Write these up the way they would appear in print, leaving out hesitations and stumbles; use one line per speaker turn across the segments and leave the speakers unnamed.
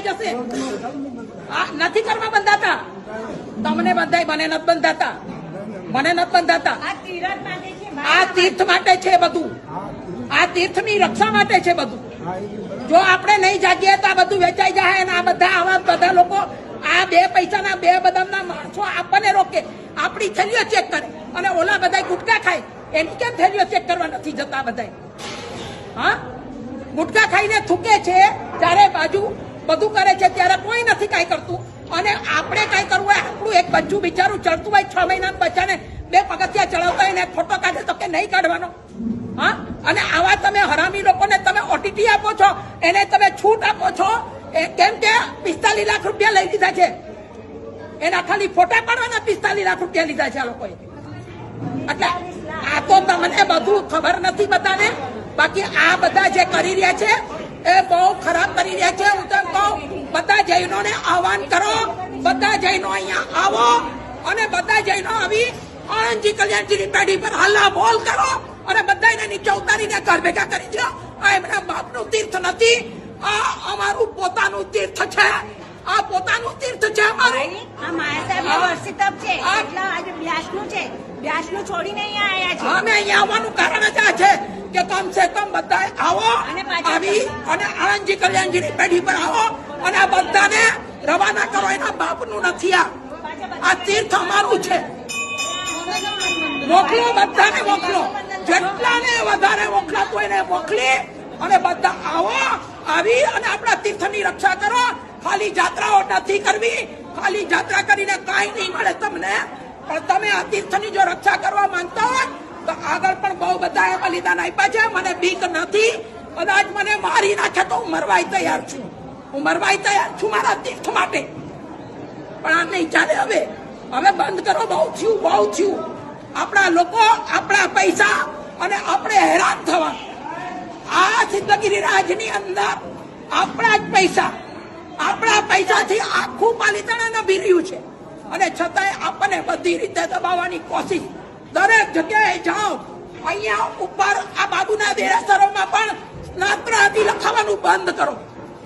થઈ જશે. નથી કરવા બંધાતા તમને બંધાય, મને નથી બંધાતા, મને નથી બંધાતા. આ તીર્થ માટે છે બધું, આ તીર્થની રક્ષા માટે છે બધું. જો આપણે નહીં જાગીએ તો આ બધું વેચાઈ જાય. અને આ બધા આવા બધા લોકો આ 2 પૈસાના 2 બદામના માણસો આપણને રોકે, આપણી થેલીઓ ચેક કરે અને ઓલા બધા ગુટકા ખાય એની કેમ થેલીઓ ચેક કરવા નથી જતા બધા? હા, ગુટકા ખાઈને થૂકે છે ત્યારે બાજુ બધું કરે છે ત્યારે કોઈ નથી કાંઈ કરતું. અને આપણે કાંઈ કરવું હોય, આપણું એક બચ્ચું બિચારું ચડતું હોય 6 મહિનાના બચ્ચાને 2 પગથિયા ચડાવતા હોય ને ફોટો કાઢે તો કે નહીં કાઢવાનો? હા, અને આવા તમે હરામી લોકોને તમે ઓટીટી આપો છો, એને તમે છૂટ આપો છો કેમ કે 45 લાખ રૂપિયા લઈ લીધા છે. એના ખાલી ફોટા પાડવાના 45 લાખ રૂપિયા લીધા છે આ લોકોએ. એટલે આ તો તમને બધું ખબર નથી બધાને. બાકી આ બધા જે કરી રહ્યા છે એ બહુ ખરાબ કરી રહ્યા છે. હું તેમ કહું, બધા જૈનોને આહવાન કરો, બધા જૈનો અહીંયા આવો અને બધા જૈનો આવી આણંદજી કલ્યાણજીની પેઢી પર હલ્લા બોલ કરો અને બધાને નીચે ઉતારીને ઘર ભેગા કરી દો. આ એમના બાપનું તીર્થ નથી, આ અમારું પોતાનું તીર્થ છે. આ પોતાનું તીર્થ છે અમારું.
આ માયા વર્ષી તપ છે એટલે આજે વ્યાસનું છે, વ્યાસનું છોડીને અહીંયા આવ્યા છે.
અમે અહીંયા આવવાનું કારણ જ આ છે કે કમ સે કમ બધા આવો, આવી અને આણંદજી કલ્યાણજીની પેઢી પર આવો અને આ બધાને રવાના કરો. એના બાપનું નથી આ તીર્થ અમારું છે. મોકલો, બધાને મોકલો, જેટલાને વધારે મોકલાતું હોય એને મોકલી અને બધા આવો, આવી અને આપણા તીર્થની રક્ષા કરો. ખાલી જાત્રાઓ નથી કરવી, ખાલી જાત્રા કરીને કાંઈ નહીં મળે તમને. પણ તમે આ તીર્થની જો રક્ષા કરવા માંગતા હોય તો આગળ પણ બહુ બધા બલિદાન આપ્યા છે. મને બીક નથી, કદાચ મને મારી નાખે તો હું મરવાય તૈયાર છું, હું મરવાય તૈયાર છું મારા તીર્થ માટે. પણ આ નહીં ચાલે. હવે બંધ કરો. બહુ થયું, બહુ થયું. આપણા લોકો, આપણા પૈસા અને આપણે હેરાન થવા. આ સિદ્ધગીરી રાજની અંદર આપણા જ પૈસા, આપણા પૈસાથી આખું પાલિતાણા નભી રહ્યું છે અને છતાંય આપણને બધી રીતે દબાવવાની કોશિશ. દરેક જગ્યાએ જાઓ, અહીંયા ઉપર આ બાબુના દેરાસરોમાં પણ સ્નાત્ર આદિ લખાવાનું બંધ કરો.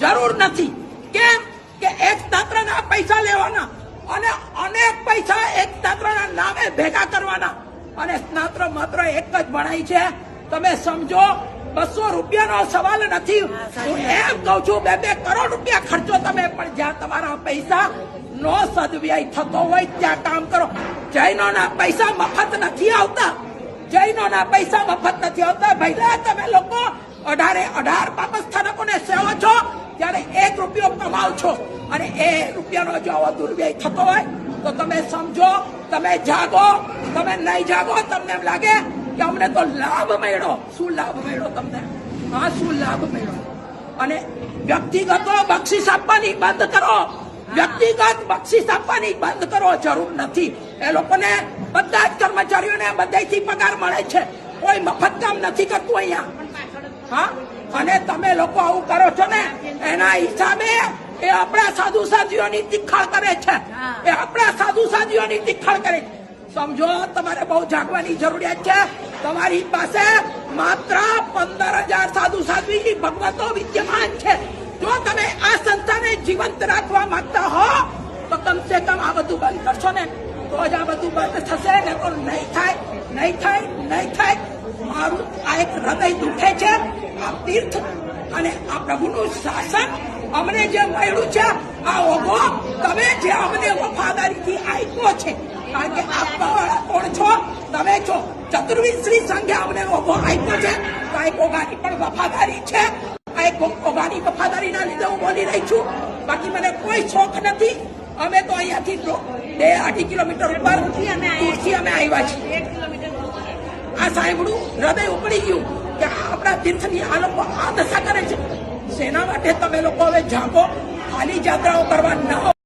જરૂર નથી. કેમ કે એક સ્નાત્રના પૈસા લેવાના અને અનેક પૈસા એક સ્નાત્રના નામે ભેગા કરવાના અને સ્નાત્ર માત્ર એક જ ભણાય છે. તમે સમજો, 200 રૂપિયાનો સવાલ નથી. હું એમ કઉ છું 2-2 કરોડ રૂપિયા ખર્ચો તમે, પણ જ્યાં તમારા પૈસા નો સદવ્યય થતો હોય ત્યાં કામ કરો. જૈનોના પૈસા મફત નથી આવતા, જૈનોના પૈસા મફત નથી આવતા. ભઈલા તમે લોકો 18 પાપસ્થાનકોને સેવો છો ત્યારે 1 રૂપિયો કમાવ છો અને એ રૂપિયાનો જો આવો દુર્વ્યય થતો હોય તો તમે સમજો, તમે જાગો. તમે નહીં જાગો, તમને એમ લાગે કે અમને તો લાભ મળ્યો. શું લાભ મળ્યો તમને? હા, શું લાભ મળ્યો? અને વ્યક્તિગતો બક્ષિસ આપવાની બંધ કરો, વ્યક્તિગત બક્ષિસ આપવાની બંધ કરો. જરૂર નથી. એ લોકોને બધા જ કર્મચારીઓને બધાથી પગાર મળે છે, કોઈ મફત કામ નથી કરતું અહીંયા. હા, અને તમે લોકો આવું કરો છો ને એના હિસાબે એ આપણા સાધુ સાધ્વીઓની તિખાળ કરે છે, એ આપણા સાધુ સાધ્વીઓની તિખાળ કરે છે. સમજો, તમારે બહુ જાગવાની જરૂરિયાત છે. તમારી પાસે માત્ર 15,000 સાધુ સાધ્વી ભગવતો વિદ્યમાન છે. જો તમે આ સંસ્થાને જીવંત રાખવા માંગતા હો તો કમ સે કમ આ બધું બંધ કરશો ને તો જ આ બધું બંધ થશે. ને તો નહીં થાય, નહીં થાય, નહીં થાય. મારું આ એક હૃદય દુખે છે. આ તીર્થ અને આ પ્રભુનું શાસન અમને જે મળ્યું છે, આ ઓગો તમે જે અમને વફાદારીથી આપ્યો છે. કારણ કે આપવાવાળા કોણ છો? તમે છો. ચતુર્વિધ શ્રી સંઘે અમને ઓગો આપ્યો છે તો આ એક ઓગાની પણ વફાદારી છે. આ એક ઓગાની વફાદારીના લીધે હું બોલી રહી છું. બાકી મને કોઈ શોખ નથી. અમે તો અહીંયાથી 2-2.5 કિલોમીટર ઉપર દૂરથી અમે આવ્યા છીએ. આ સાંભળું હૃદય ઉપડી ગયું કે આપણા તીર્થની આ લોકો આ દશા કરે છે. શેના માટે તમે લોકો હવે જાગો. ખાલી જાત્રાઓ કરવા ન